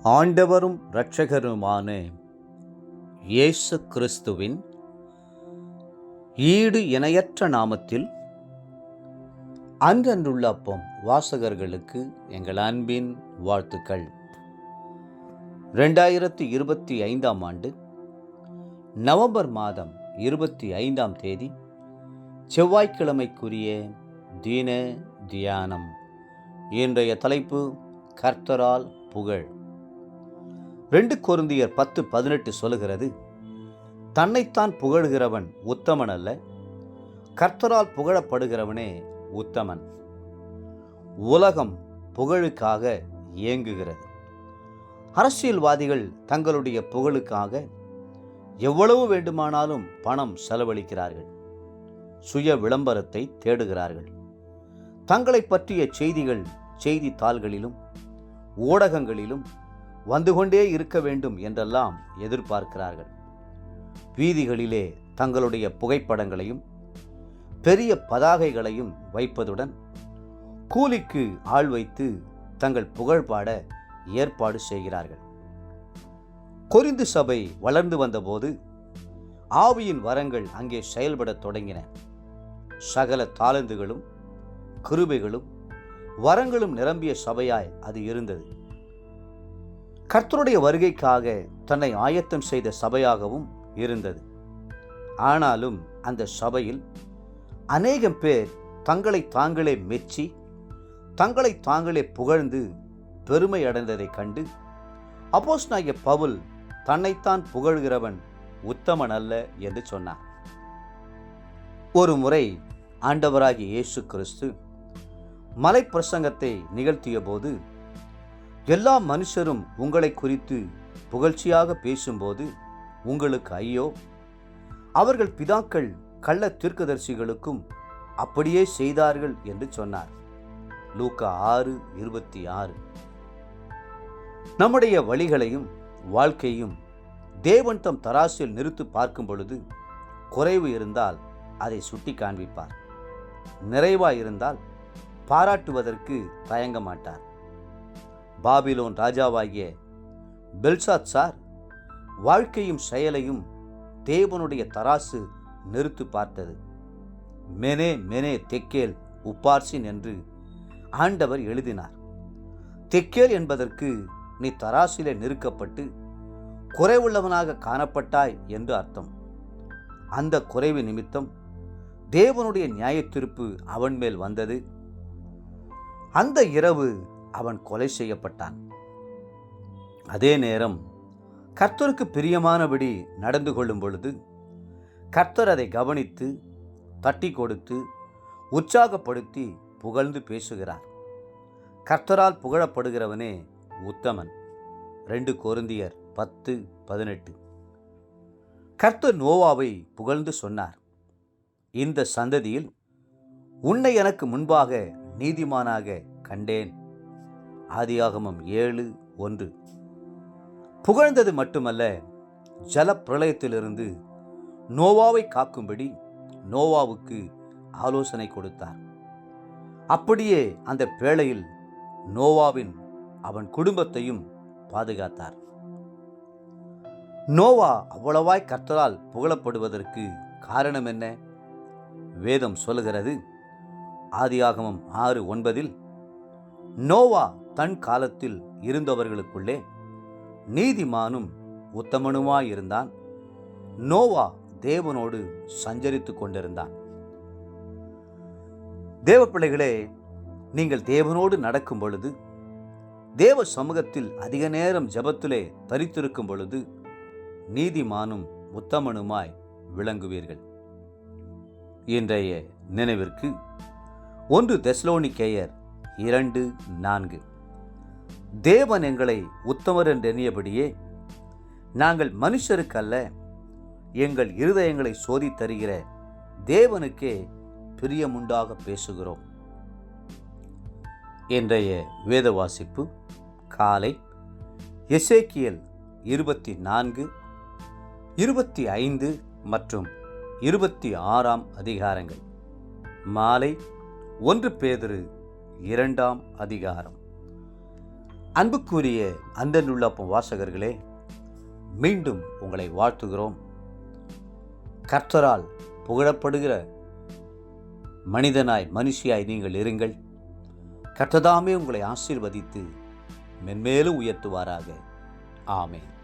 ஆண்டவரும் இரட்சகருமான இயேசு கிறிஸ்துவின் ஈடு இணையற்ற நாமத்தில் அன்றன்றுள்ள அப்பம் வாசகர்களுக்கு எங்கள் அன்பின் வாழ்த்துக்கள். 2025 ஆண்டு நவம்பர் மாதம் 25ஆம் தேதி செவ்வாய்க்கிழமைக்குரிய தீன தியானம். இன்றைய தலைப்பு கர்த்தரால் புகழ். 2 கொரிந்தியர் 10:18 சொல்லுகிறது, தன்னைத்தான் புகழ்கிறவன் உத்தமன் அல்ல, கர்த்தரால் புகழப்படுகிறவனே உத்தமன். உலகம் புகழுக்காக ஏங்குகிறது. அரசியல்வாதிகள் தங்களுடைய புகழுக்காக எவ்வளவு வேண்டுமானாலும் பணம் செலவழிக்கிறார்கள். சுய விளம்பரத்தை தேடுகிறார்கள். தங்களை பற்றிய செய்திகள் செய்தித்தாள்களிலும் ஊடகங்களிலும் வந்து கொண்டே இருக்க வேண்டும் என்றெல்லாம் எதிர்பார்க்கிறார்கள். வீதிகளிலே தங்களுடைய புகைப்படங்களையும் பெரிய பதாகைகளையும் வைப்பதுடன் கூலிக்கு ஆள் வைத்து தங்கள் புகழ் பாட ஏற்பாடு செய்கிறார்கள். கொரிந்து சபை வளர்ந்து வந்தபோது ஆவியின் வரங்கள் அங்கே செயல்படத் தொடங்கின. சகல தாளந்துகளும் கிருபைகளும் வரங்களும் நிரம்பிய சபையாய் அது இருந்தது. கர்த்தருடைய வருகைக்காக தன்னை ஆயத்தம் செய்த சபையாகவும் இருந்தது. ஆனாலும் அந்த சபையில் அநேகம் பேர் தங்களை தாங்களே மெச்சி தங்களை தாங்களே புகழ்ந்து பெருமை அடைந்ததைக் கண்டு அப்போஸ்தலனாகிய பவுல் தன்னைத்தான் புகழ்கிறவன் உத்தமன் அல்ல என்று சொன்னார். ஒரு முறை ஆண்டவராகிய இயேசு கிறிஸ்து மலை பிரசங்கத்தை நிகழ்த்திய போது, எல்லா மனுஷரும் உங்களை குறித்து புகழ்ச்சியாக பேசும்போது உங்களுக்கு ஐயோ, அவர்கள் பிதாக்கள் கள்ள தீர்க்கதரிசிகளுக்கும் அப்படியே செய்தார்கள் என்று சொன்னார். லூக்கா 6:26. நம்முடைய வழிகளையும் வாழ்க்கையும் தேவன் தம் தராசில் நிறுத்தி பார்க்கும் பொழுது குறைவு இருந்தால் அதை சுட்டி காண்பிப்பார். நிறைவாய் இருந்தால் பாராட்டுவதற்கு தயங்க மாட்டார். பாபிலோன் ராஜாவாகிய பெல்சாத்சார் வாழ்க்கையும் செயலையும் தேவனுடைய தராசு நிறுத்து பார்த்தது. மெனே மெனே தெக்கேல் உப்பார்சின் என்று ஆண்டவர் எழுதினார். தெக்கேல் என்பதற்கு நீ தராசிலே நிறுக்கப்பட்டு குறைவுள்ளவனாக காணப்பட்டாய் என்று அர்த்தம். அந்த குறைவு நிமித்தம் தேவனுடைய நியாயத்தீர்ப்பு அவன் மேல் வந்தது. அந்த இரவு அவன் கொலை செய்யப்பட்டான். அதே நேரம் கர்த்தருக்கு பிரியமானபடி நடந்து கொள்ளும் பொழுது கர்த்தர் அதை கவனித்து தட்டி கொடுத்து உற்சாகப்படுத்தி புகழ்ந்து பேசுகிறார். கர்த்தரால் புகழப்படுகிறவனே உத்தமன். 2 கொரிந்தியர் 10:18. கர்த்தர் நோவாவை புகழ்ந்து சொன்னார், இந்த சந்ததியில் உன்னை எனக்கு முன்பாக நீதிமானாக கண்டேன். ஆதியாகமம் 7:1. புகழ்ந்தது மட்டுமல்ல, ஜல பிரளயத்திலிருந்து நோவாவை காக்கும்படி நோவாவுக்கு ஆலோசனை கொடுத்தார். அப்படியே அந்த பேழையில் நோவாவின் அவன் குடும்பத்தையும் பாதுகாத்தார். நோவா அவ்வளவாய் கர்த்தரால் புகழப்படுவதற்கு காரணம் என்ன? வேதம் சொல்லுகிறது, ஆதியாகமம் 6:9, நோவா தன் காலத்தில் இருந்தவர்களுக்குள்ளே நீதிமானும் உத்தமனுமாயிருந்தான். நோவா தேவனோடு சஞ்சரித்து கொண்டிருந்தான். தேவ பிள்ளைகளே, நீங்கள் தேவனோடு நடக்கும் பொழுது, தேவ சமூகத்தில் அதிக நேரம் ஜெபத்திலே தரித்திருக்கும் பொழுது நீதிமானும் உத்தமனுமாய் விளங்குவீர்கள். இன்றைய நினைவிற்கு 1 தெசலோனிக்கேயர் 2:4. தேவன் எங்களை உத்தமர் என்றெண்ணியபடியே நாங்கள் மனுஷருக்கு அல்ல, எங்கள் இருதயங்களை சோதித்தருகிற தேவனுக்கே பிரியமுண்டாக பேசுகிறோம். இன்றைய வேத வாசிப்பு காலை எசேக்கியேல் 24, 25 மற்றும் 26ஆம் அதிகாரங்கள். மாலை 1 பேதுரு 2ஆம் அதிகாரம். அன்புக்குரிய அந்தனுள்ளப்பம் வாசகர்களே, மீண்டும் உங்களை வாழ்த்துகிறோம். கர்த்தரால் புகழப்படுகிற மனிதனாய் நீங்கள் இருங்கள். கர்த்ததாமே உங்களை ஆசீர்வதித்து மென்மேலும் உயர்த்துவாராக. ஆமென்.